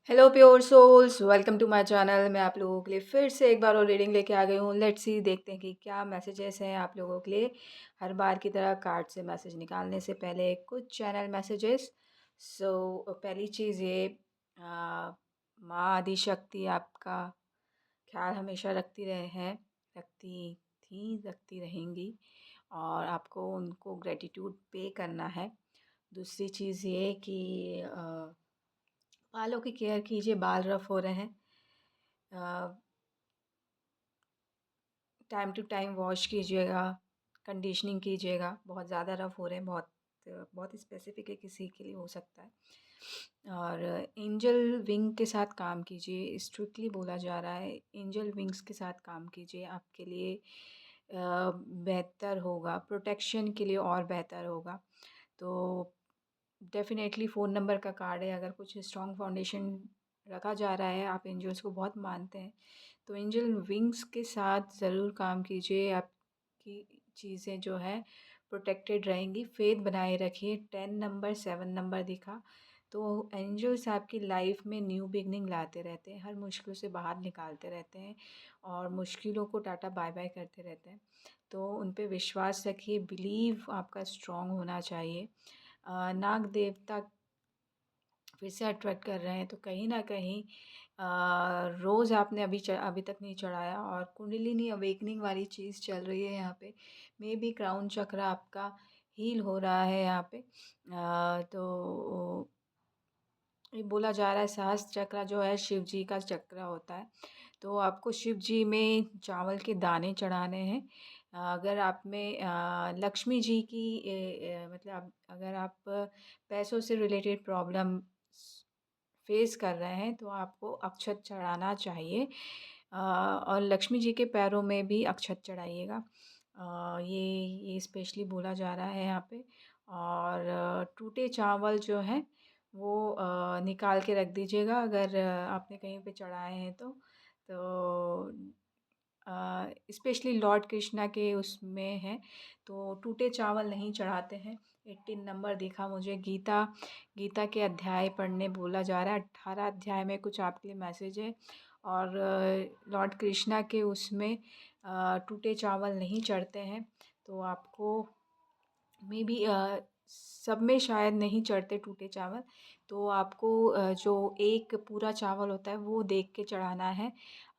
Hello pure souls, welcome to my channel. मैं आप लोगों के लिए फिर से एक बार और रीडिंग लेके आ गई हूँ। लेट्स सी, देखते हैं कि क्या मैसेजेस हैं आप लोगों के लिए। हर बार की तरह कार्ड से मैसेज निकालने से पहले कुछ चैनल मैसेजेस। पहली चीज़ ये, माँ आदि शक्ति आपका ख्याल हमेशा रखती रहे हैं, रखती थी, रखती रहेंगी, और आपको उनको ग्रेटिट्यूड पे करना है। दूसरी चीज़ ये कि बालों की केयर कीजिए, बाल रफ हो रहे हैं, टाइम टू टाइम वॉश कीजिएगा, कंडीशनिंग कीजिएगा। बहुत ज़्यादा रफ हो रहे हैं, बहुत बहुत स्पेसिफिक है, किसी के लिए हो सकता है। और एंजल विंग के साथ काम कीजिए, स्ट्रिक्टली बोला जा रहा है, एंजल विंग्स के साथ काम कीजिए, आपके लिए बेहतर होगा, प्रोटेक्शन के लिए और बेहतर होगा। तो डेफ़िनेटली फ़ोन नंबर का कार्ड है, अगर कुछ स्ट्रॉन्ग फाउंडेशन रखा जा रहा है, आप एंजल्स को बहुत मानते हैं, तो एंजल विंग्स के साथ ज़रूर काम कीजिए। आपकी चीज़ें जो हैं प्रोटेक्टेड रहेंगी। फ़ेथ बनाए रखिए। 10 नंबर, 7 नंबर दिखा, तो एंजल्स आपकी लाइफ में न्यू बिगनिंग लाते रहते हैं, हर मुश्किल से बाहर निकालते रहते हैं और मुश्किलों को टाटा बाय बाय करते रहते हैं। तो उन पे विश्वास रखिए, बिलीव आपका स्ट्रॉन्ग होना चाहिए। नाग देवता फिर से अट्रैक्ट कर रहे हैं, तो कहीं न कहीं रोज़ आपने अभी तक नहीं चढ़ाया, और कुंडलिनी अवेकनिंग वाली चीज़ चल रही है यहाँ पे। मेबी क्राउन चक्र आपका हील हो रहा है यहाँ पे। तो ये बोला जा रहा है, सहस्त्र चक्र जो है शिव जी का चक्र होता है, तो आपको शिव जी में चावल के दाने चढ़ाने हैं। अगर आप में लक्ष्मी जी की मतलब अगर आप पैसों से रिलेटेड प्रॉब्लम फेस कर रहे हैं, तो आपको अक्षत चढ़ाना चाहिए। और लक्ष्मी जी के पैरों में भी अक्षत चढ़ाइएगा। ये स्पेशली बोला जा रहा है यहाँ पे। और टूटे चावल जो हैं वो निकाल के रख दीजिएगा, अगर आपने कहीं पे चढ़ाए हैं तो स्पेशली लॉर्ड कृष्णा के उसमें है, तो टूटे चावल नहीं चढ़ाते हैं। 18 नंबर दिखा मुझे। गीता गीता के अध्याय पढ़ने बोला जा रहा है, 18 अध्याय में कुछ आपके लिए मैसेज है। और लॉर्ड कृष्णा के उसमें टूटे चावल नहीं चढ़ते हैं, तो आपको मे बी सब में शायद नहीं चढ़ते टूटे चावल, तो आपको जो एक पूरा चावल होता है वो देख के चढ़ाना है,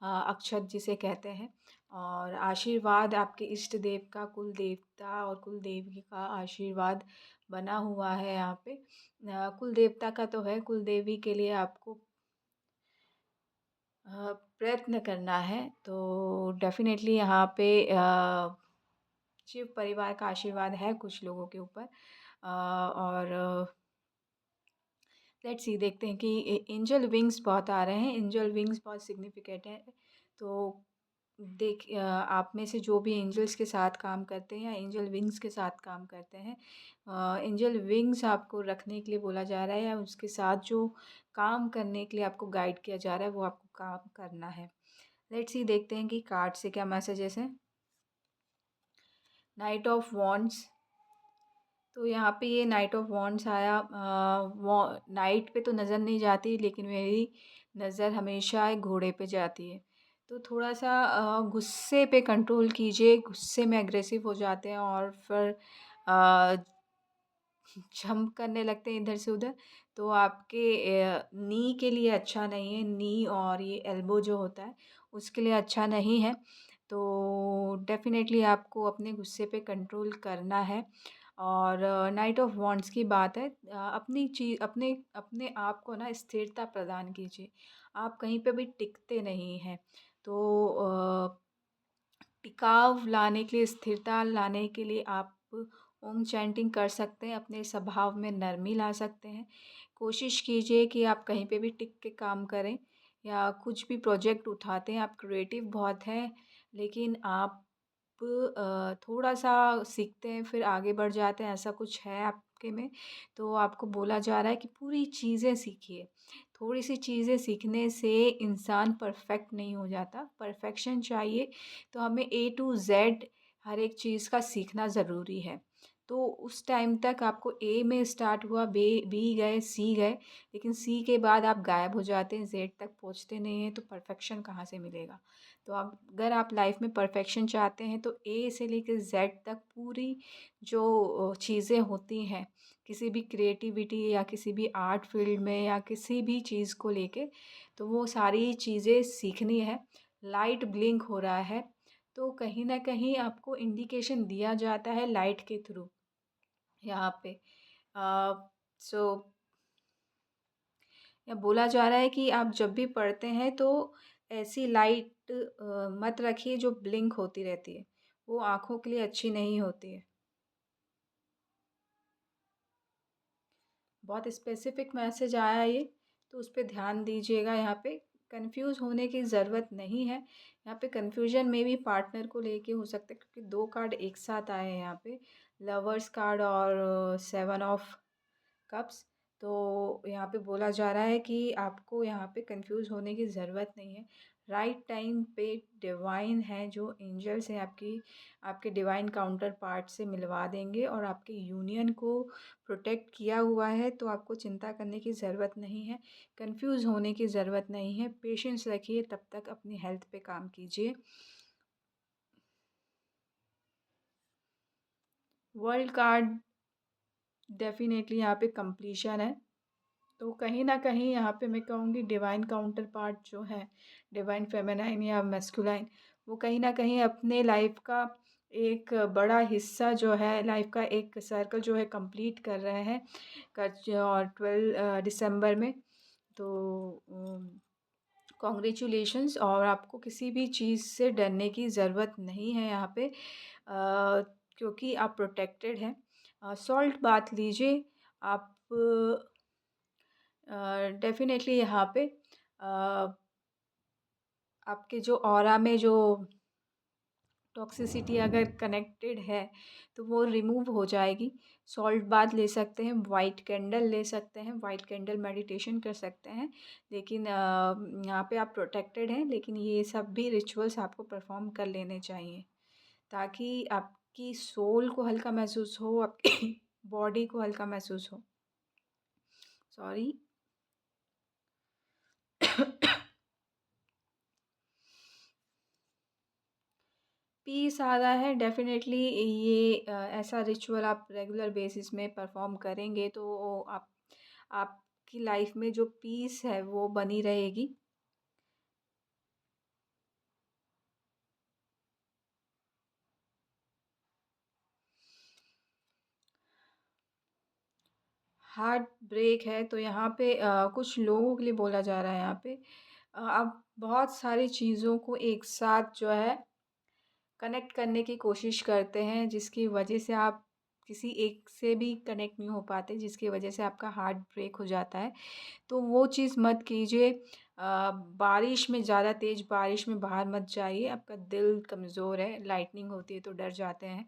अक्षत जिसे कहते हैं। और आशीर्वाद आपके इष्ट देव का, कुल देवता और कुल देवी का आशीर्वाद बना हुआ है यहाँ पे। कुल देवता का तो है, कुल देवी के लिए आपको प्रयत्न करना है। तो डेफ़िनेटली यहाँ पे शिव परिवार का आशीर्वाद है कुछ लोगों के ऊपर। और लेट्स सी, देखते हैं कि एंजल विंग्स बहुत आ रहे हैं, एंजल विंग्स बहुत सिग्निफिकेंट है। तो आप में से जो भी एंजल्स के साथ काम करते हैं या एंजल विंग्स के साथ काम करते हैं, एंजल विंग्स आपको रखने के लिए बोला जा रहा है, या उसके साथ जो काम करने के लिए आपको गाइड किया जा रहा है वो आपको काम करना है। लेट्स सी, देखते हैं कि कार्ड से क्या मैसेजेस हैं। नाइट ऑफ वॉन्ड्स, तो यहाँ पे ये नाइट ऑफ वॉन्ड्स आया। वो नाइट पे तो नज़र नहीं जाती, लेकिन मेरी नज़र हमेशा एक घोड़े पे जाती है। तो थोड़ा सा गुस्से पे कंट्रोल कीजिए, गुस्से में एग्रेसिव हो जाते हैं और फिर जंप करने लगते हैं इधर से उधर, तो आपके नी के लिए अच्छा नहीं है। नी और ये एल्बो जो होता है उसके लिए अच्छा नहीं है। तो डेफ़िनेटली आपको अपने गुस्से पे कंट्रोल करना है। और नाइट ऑफ वांड्स की बात है, अपनी चीज़ अपने अपने आप को ना स्थिरता प्रदान कीजिए। आप कहीं पे भी टिकते नहीं हैं, तो टिकाव लाने के लिए, स्थिरता लाने के लिए आप ओम चैंटिंग कर सकते हैं, अपने स्वभाव में नरमी ला सकते हैं। कोशिश कीजिए कि आप कहीं पे भी टिक के काम करें, या कुछ भी प्रोजेक्ट उठाते हैं। आप क्रिएटिव बहुत हैं, लेकिन आप थोड़ा-सा सीखते हैं फिर आगे बढ़ जाते हैं, ऐसा कुछ है आपके में। तो आपको बोला जा रहा है कि पूरी चीज़ें सीखिए। थोड़ी-सी चीज़ें सीखने से इंसान परफ़ेक्ट नहीं हो जाता, परफ़ेक्शन चाहिए, तो हमें ए टू ज़ेड हर एक चीज़ का सीखना ज़रूरी है। तो उस टाइम तक आपको ए में स्टार्ट हुआ, बी गए, सी गए, लेकिन सी के बाद आप गायब हो जाते हैं, ज़ेड तक पहुँचते नहीं हैं, तो परफ़ेक्शन कहाँ से मिलेगा? तो आप अगर आप लाइफ़ में परफ़ेक्शन चाहते हैं तो ए से लेके ज़ेड तक पूरी जो चीज़ें होती हैं, किसी भी क्रिएटिविटी या किसी भी आर्ट फ़ील्ड में या किसी भी चीज़ को लेके, तो वो सारी चीज़ें सीखनी है। लाइट ब्लिंक हो रहा है, तो कहीं न कहीं आपको इंडिकेशन दिया जाता है लाइट के थ्रू यहाँ पे। सो या बोला जा रहा है कि आप जब भी पढ़ते हैं तो ऐसी लाइट मत रखिए जो ब्लिंक होती रहती है। वो आँखों के लिए अच्छी नहीं होती है। बहुत स्पेसिफ़िक मैसेज आया है ये, तो उस पे ध्यान दीजिएगा यहाँ पे। कन्फ्यूज़ होने की ज़रूरत नहीं है। यहाँ पे कन्फ्यूज़न मेबी पार्टनर को लेके हो सकता है क्योंकि 2 कार्ड एक साथ आए हैं यहाँ पे, लवर्स कार्ड और 7 ऑफ कप्स। तो यहाँ पे बोला जा रहा है कि आपको यहाँ पे कंफ्यूज होने की ज़रूरत नहीं है। राइट टाइम पे डिवाइन है जो एंजल्स हैं आपकी, आपके डिवाइन काउंटर पार्ट से मिलवा देंगे और आपके यूनियन को प्रोटेक्ट किया हुआ है, तो आपको चिंता करने की ज़रूरत नहीं है, कंफ्यूज होने की ज़रूरत नहीं है। पेशेंस रखिए, तब तक अपनी हेल्थ पे काम कीजिए। वर्ल्ड कार्ड डेफिनेटली यहाँ पे कंप्लीशन है। तो कहीं न कहीं यहाँ पे मैं कहूँगी डिवाइन काउंटर पार्ट जो है, डिवाइन फेमिनाइन या मैस्कुलाइन, वो कहीं न कहीं अपने लाइफ़ का एक बड़ा हिस्सा जो है, लाइफ़ का एक सर्कल जो है कंप्लीट कर रहे हैं और 12 दिसंबर में। तो कांग्रेचुलेशंस, और आपको किसी भी चीज़ से डरने की ज़रूरत नहीं है यहाँ पे, क्योंकि आप प्रोटेक्टेड हैं। सॉल्ट बाथ लीजिए आप। डेफ़िनेटली यहाँ पे आपके जो ऑरा में जो टॉक्सिसिटी अगर कनेक्टेड है, तो वो रिमूव हो जाएगी। सॉल्ट बाथ ले सकते हैं, वाइट कैंडल ले सकते हैं, वाइट कैंडल मेडिटेशन कर सकते हैं। लेकिन यहाँ पे आप प्रोटेक्टेड हैं, लेकिन ये सब भी रिचुअल्स आपको परफ़ॉर्म कर लेने चाहिए, ताकि आपकी सोल को हल्का महसूस हो, आपकी बॉडी को हल्का महसूस हो। सॉरी। पीस आ रहा है डेफ़िनेटली। ये ऐसा रिचुअल आप रेगुलर बेसिस में परफ़ॉर्म करेंगे तो आप आपकी लाइफ़ में जो पीस है वो बनी रहेगी। हार्ट ब्रेक है तो यहाँ पे कुछ लोगों के लिए बोला जा रहा है यहाँ पे, आप बहुत सारी चीज़ों को एक साथ जो है कनेक्ट करने की कोशिश करते हैं, जिसकी वजह से आप किसी एक से भी कनेक्ट नहीं हो पाते, जिसकी वजह से आपका हार्ट ब्रेक हो जाता है। तो वो चीज़ मत कीजिए। बारिश में, ज़्यादा तेज़ बारिश में बाहर मत जाइए, आपका दिल कमज़ोर है, लाइटनिंग होती है तो डर जाते हैं।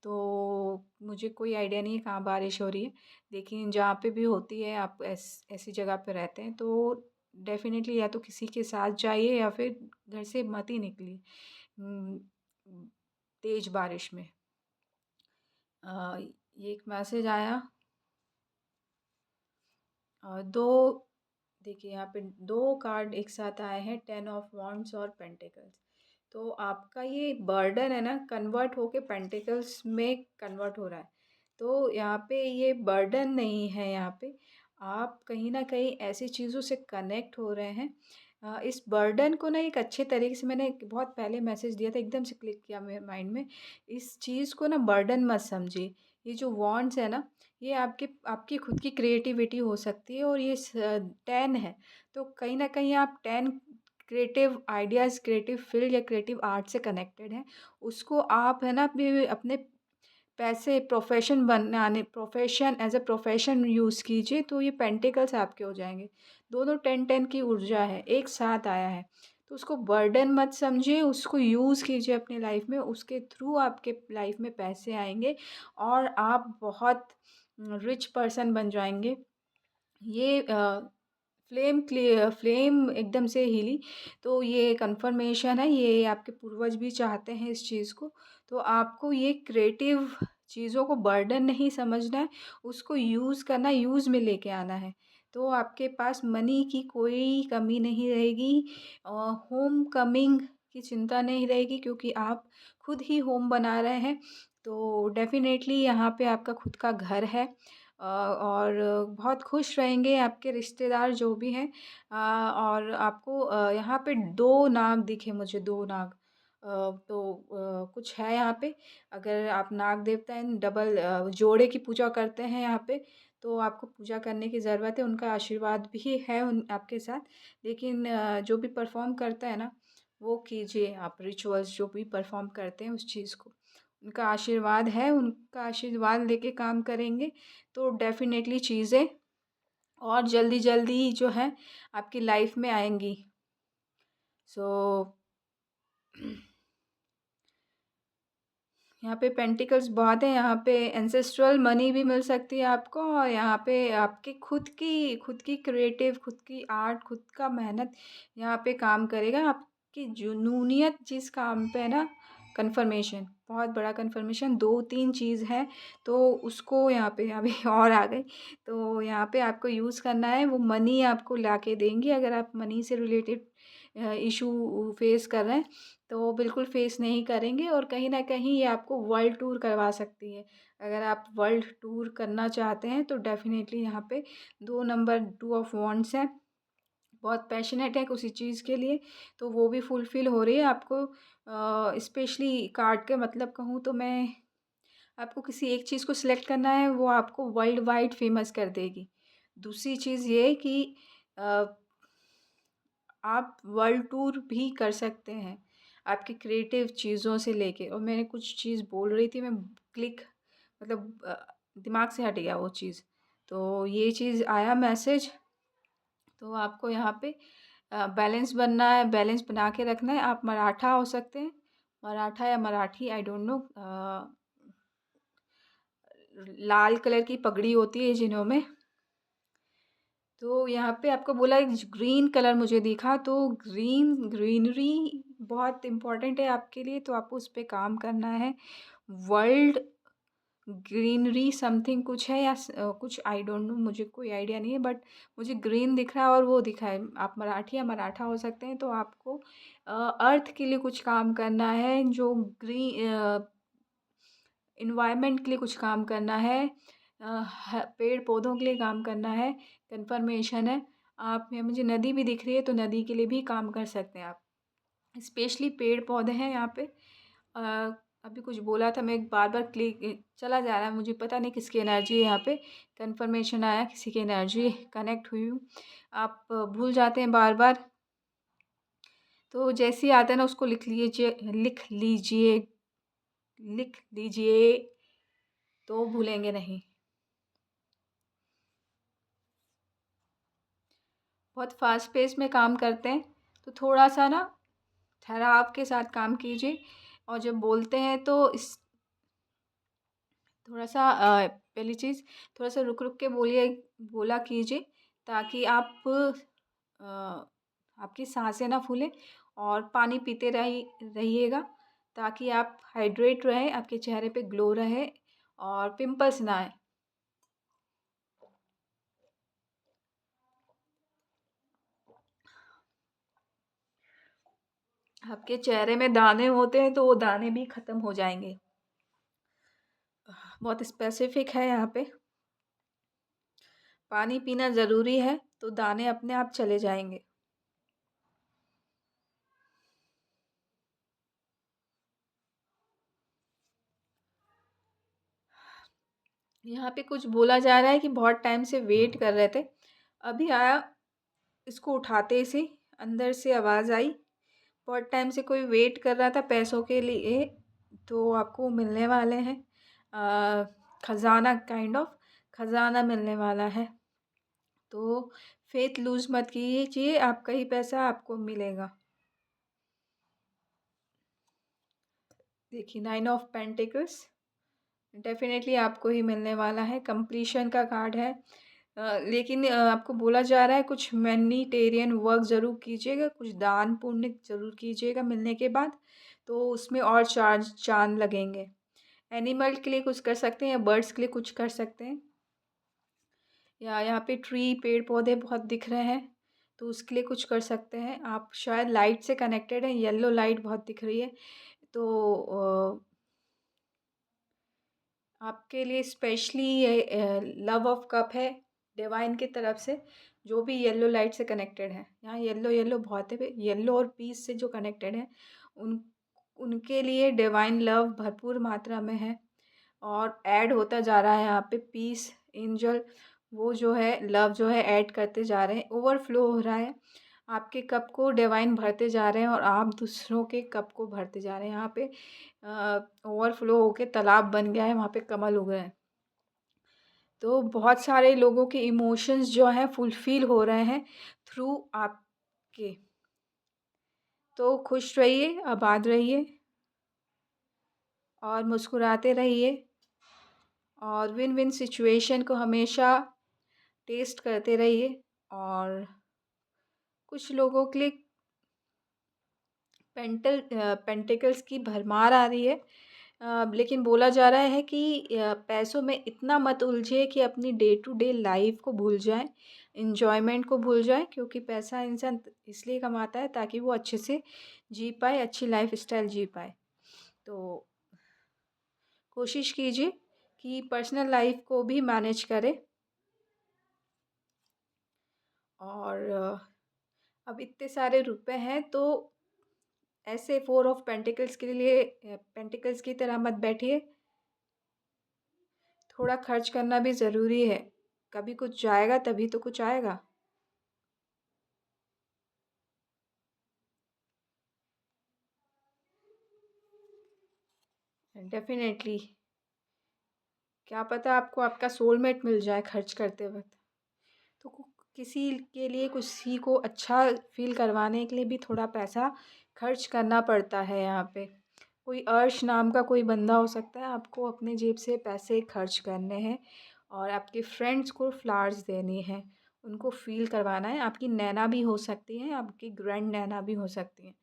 तो मुझे कोई आइडिया नहीं है कहाँ बारिश हो रही है, लेकिन जहाँ पे भी होती है आप ऐसी जगह पे रहते हैं तो डेफ़िनेटली या तो किसी के साथ जाइए या फिर घर से मत ही निकलिए उम, तेज़ बारिश में। ये एक मैसेज आया। 2 देखिए यहाँ पे 2 कार्ड एक साथ आए हैं, 10 ऑफ वांड्स और पेंटिकल्स। तो आपका ये बर्डन है ना, कन्वर्ट होके पेंटिकल्स में कन्वर्ट हो रहा है। तो यहाँ पे ये बर्डन नहीं है, यहाँ पे आप कहीं न कहीं ऐसी चीज़ों से कनेक्ट हो रहे हैं। इस बर्डन को ना एक अच्छे तरीके से, मैंने एक बहुत पहले मैसेज दिया था, एकदम से क्लिक किया मेरे माइंड में। इस चीज़ को ना बर्डन मत समझिए। ये जो वांड्स है ना, ये आपकी आपकी खुद की क्रिएटिविटी हो सकती है, और ये 10 है, तो कहीं न कहीं आप 10 क्रिएटिव आइडियाज़, क्रिएटिव फ़ील्ड या क्रिएटिव आर्ट से कनेक्टेड हैं। उसको आप है ना अपने अपने पैसे profession as a profession use कीजिए, तो ये पेंटिकल्स आपके हो जाएँगे। दोनों 10-10 की ऊर्जा है, एक साथ आया है। तो उसको बर्डन मत समझिए, उसको यूज़ कीजिए अपनी लाइफ़ में, उसके थ्रू आपके लाइफ़ में पैसे आएँगे और आप बहुत रिच पर्सन बन जाएँगे। ये फ्लेम एकदम से हिली, तो ये कन्फर्मेशन है, ये आपके पूर्वज भी चाहते हैं इस चीज़ को। तो आपको ये क्रिएटिव चीज़ों को बर्डन नहीं समझना है, उसको यूज़ करना, यूज़ में लेके आना है। तो आपके पास मनी की कोई कमी नहीं रहेगी। होम कमिंग की चिंता नहीं रहेगी, क्योंकि आप खुद ही होम बना रहे हैं। तो डेफ़िनेटली यहाँ पे आपका खुद का घर है। और बहुत खुश रहेंगे आपके रिश्तेदार जो भी हैं। और आपको यहाँ पे 2 नाग दिखे मुझे, 2 नाग। तो कुछ है यहाँ पे। अगर आप नाग देवता हैं, डबल जोड़े की पूजा करते हैं यहाँ पे, तो आपको पूजा करने की ज़रूरत है। उनका आशीर्वाद भी है उन आपके साथ। लेकिन जो भी परफ़ॉर्म करता है ना, वो कीजिए आप, रिचुअल्स जो भी परफ़ॉर्म करते हैं उस चीज़ को। उनका आशीर्वाद है, उनका आशीर्वाद लेके काम करेंगे तो डेफ़िनेटली चीज़ें और जल्दी-जल्दी जो है आपकी लाइफ़ में आएँगी। सो यहाँ पे पेंटिकल्स बहुत हैं, यहाँ पे एंसेस्ट्रल मनी भी मिल सकती है आपको, और यहाँ पे आपकी खुद की क्रिएटिव, खुद की आर्ट, खुद का मेहनत यहाँ पे काम करेगा। आपकी जुनूनियत जिस काम पे है ना, कन्फर्मेशन, बहुत बड़ा कन्फर्मेशन, 2-3 चीज़ है, तो उसको यहाँ पे अभी और आ गई। तो यहाँ पे आपको यूज़ करना है, वो मनी आपको लाके देंगी। अगर आप मनी से रिलेटेड इशू फेस कर रहे हैं, तो वो बिल्कुल फेस नहीं करेंगे, और कहीं न कहीं ये आपको वर्ल्ड टूर करवा सकती है। अगर आप वर्ल्ड टूर करना चाहते हैं तो डेफ़िनेटली यहाँ पे 2 नंबर 2 ऑफ वांड्स है। बहुत पैशनेट है किसी चीज़ के लिए, तो वो भी फुलफ़िल हो रही है आपको। स्पेशली कार्ड के मतलब कहूँ तो मैं आपको किसी एक चीज़ को सिलेक्ट करना है, वो आपको वर्ल्ड वाइड फ़ेमस कर देगी। दूसरी चीज़ ये कि अ आप वर्ल्ड टूर भी कर सकते हैं, आपकी क्रिएटिव चीज़ों से लेके। और मैंने कुछ चीज़ बोल रही थी, मैं क्लिक मतलब दिमाग से हट गया वो चीज़। तो ये चीज़ आया मैसेज, तो आपको यहाँ पे बैलेंस बनना है, बैलेंस बना के रखना है। आप मराठा हो सकते हैं, मराठा या Marathi, I don't know. Lal colour की पगड़ी होती है जिन्हों में। तो यहाँ पे आपको बोला ग्रीन कलर मुझे दिखा, तो ग्रीनरी बहुत इम्पोर्टेंट है आपके लिए, तो आपको उस पे काम करना है। वर्ल्ड ग्रीनरी समथिंग कुछ है, या कुछ, आई डोंट नो, मुझे कोई आइडिया नहीं है, बट मुझे ग्रीन दिख रहा है और वो दिखा है। आप मराठी या मराठा हो सकते हैं, तो आपको अर्थ के लिए कुछ काम करना है, जो एनवायरनमेंट के लिए कुछ काम करना है, पेड़ पौधों के लिए काम करना है। कन्फर्मेशन है। आप, यहाँ मुझे नदी भी दिख रही है, तो नदी के लिए भी काम कर सकते हैं आप। स्पेशली पेड़ पौधे हैं यहाँ पे। अ, अभी कुछ बोला था, मैं एक बार बार क्लिक चला जा रहा है, मुझे पता नहीं किसकी एनर्जी है यहाँ पे। कन्फर्मेशन आया, किसी की एनर्जी कनेक्ट हुई हूँ। आप भूल जाते हैं बार बार, तो जैसे ही आता है ना, उसको लिख लीजिए, तो भूलेंगे नहीं। बहुत फास्ट पेस में काम करते हैं, तो थोड़ा सा ना ठहराव के साथ काम कीजिए। और जब बोलते हैं तो इस थोड़ा सा पहली चीज़, थोड़ा सा रुक रुक के बोलिए, बोला कीजिए, ताकि आपकी सांसें ना फूलें। और पानी पीते रहिएगा, ताकि आप हाइड्रेट रहें, आपके चेहरे पे ग्लो रहे और पिंपल्स ना आए। आपके चेहरे में दाने होते हैं, तो वो दाने भी ख़त्म हो जाएंगे। बहुत स्पेसिफिक है यहाँ पे। पानी पीना ज़रूरी है, तो दाने अपने आप चले जाएंगे। यहाँ पे कुछ बोला जा रहा है कि बहुत टाइम से वेट कर रहे थे, अभी आया। इसको उठाते ही से अंदर से आवाज़ आई, बहुत टाइम से कोई वेट कर रहा था पैसों के लिए, तो आपको मिलने वाले हैं। खजाना, काइंड ऑफ खजाना मिलने वाला है। तो फेथ लूज मत कीजिए, आपका ही पैसा आपको मिलेगा। देखिए, 9 ऑफ पेंटिकल्स, डेफिनेटली आपको ही मिलने वाला है। कंप्लीशन का कार्ड है। लेकिन आपको बोला जा रहा है कुछ मैनिटेरियन वर्क ज़रूर कीजिएगा, कुछ दान पुण्य ज़रूर कीजिएगा मिलने के बाद, तो उसमें और चार्ज चाँद लगेंगे। एनिमल के लिए कुछ कर सकते हैं या बर्ड्स के लिए कुछ कर सकते हैं, या यहाँ पे ट्री पेड़ पौधे बहुत दिख रहे हैं तो उसके लिए कुछ कर सकते हैं। आप शायद लाइट से कनेक्टेड हैं, येलो लाइट बहुत दिख रही है तो आपके लिए स्पेशली ये लव ऑफ कप है डिवाइन की तरफ से, जो भी येलो लाइट से कनेक्टेड है। यहाँ येलो येलो बहुत है, येलो और पीस से जो कनेक्टेड है उन उनके लिए डिवाइन लव भरपूर मात्रा में है और ऐड होता जा रहा है यहाँ पे पीस एंजल, वो जो है लव जो है ऐड करते जा रहे हैं, ओवरफ्लो हो रहा है। आपके कप को डिवाइन भरते जा रहे हैं और आप दूसरों के कप को भरते जा रहे हैं। यहाँ पे ओवरफ्लो होके तालाब बन गया है, वहाँ पे कमल उग रहे हैं। तो बहुत सारे लोगों के इमोशंस जो हैं फुलफ़िल हो रहे हैं थ्रू आपके। तो खुश रहिए, आबाद रहिए और मुस्कुराते रहिए और विन विन सिचुएशन को हमेशा टेस्ट करते रहिए। और कुछ लोगों के लिए पेंटिकल्स की भरमार आ रही है, लेकिन बोला जा रहा है कि पैसों में इतना मत उलझिए कि अपनी डे टू डे लाइफ को भूल जाएं, इंजॉयमेंट को भूल जाएं, क्योंकि पैसा इंसान इसलिए कमाता है ताकि वो अच्छे से जी पाए, अच्छी लाइफ स्टाइल जी पाए। तो कोशिश कीजिए कि पर्सनल लाइफ को भी मैनेज करें। और अब इतने सारे रुपए हैं तो ऐसे फोर ऑफ पेंटिकल्स के लिए पेंटिकल्स की तरह मत बैठिए, थोड़ा खर्च करना भी ज़रूरी है। कभी कुछ जाएगा तभी तो कुछ आएगा। डेफिनेटली, क्या पता आपको आपका सोलमेट मिल जाए खर्च करते वक्त। तो किसी के लिए किसी को अच्छा फील करवाने के लिए भी थोड़ा पैसा खर्च करना पड़ता है। यहाँ पे कोई अर्श नाम का कोई बंदा हो सकता है, आपको अपने जेब से पैसे खर्च करने हैं और आपके फ्रेंड्स को फ्लावर्स देने हैं, उनको फ़ील करवाना है। आपकी नैना भी हो सकती हैं, आपकी ग्रैंड नैना भी हो सकती हैं,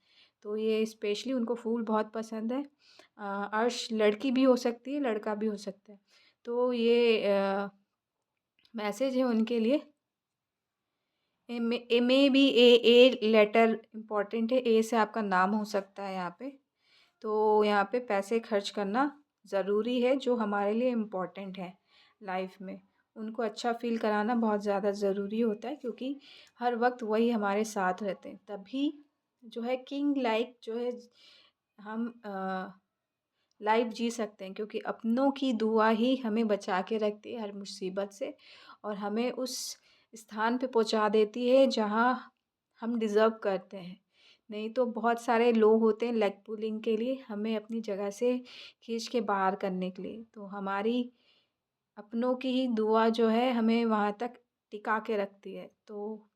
तो ये स्पेशली उनको फूल बहुत पसंद है। अर्श लड़की भी हो सकती है, लड़का भी हो सकता है। तो ये मैसेज है उनके लिए। ए में भी ए लेटर इम्पॉर्टेंट है, ए से आपका नाम हो सकता है यहाँ पे। तो यहाँ पे पैसे खर्च करना ज़रूरी है, जो हमारे लिए इम्पॉर्टेंट है लाइफ में। उनको अच्छा फ़ील कराना बहुत ज़्यादा ज़रूरी होता है, क्योंकि हर वक्त वही हमारे साथ रहते हैं। तभी जो है किंग लाइक जो है हम लाइफ जी सकते हैं, क्योंकि अपनों की दुआ ही हमें बचा के रखती है हर मुसीबत से और हमें उस स्थान पे पहुंचा देती है जहां हम डिज़र्व करते हैं। नहीं तो बहुत सारे लोग होते हैं लेग पुलिंग के लिए, हमें अपनी जगह से खींच के बाहर करने के लिए। तो हमारी अपनों की ही दुआ जो है हमें वहाँ तक टिका के रखती है। तो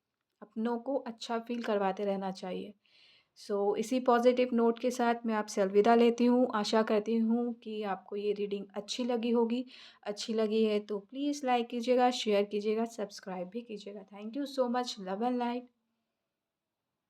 अपनों को अच्छा फ़ील करवाते रहना चाहिए। इसी पॉजिटिव नोट के साथ मैं आपसे अलविदा लेती हूँ। आशा करती हूँ कि आपको ये रीडिंग अच्छी लगी होगी। अच्छी लगी है तो प्लीज़ लाइक कीजिएगा, शेयर कीजिएगा, सब्सक्राइब भी कीजिएगा। Thank you so much. Love and light.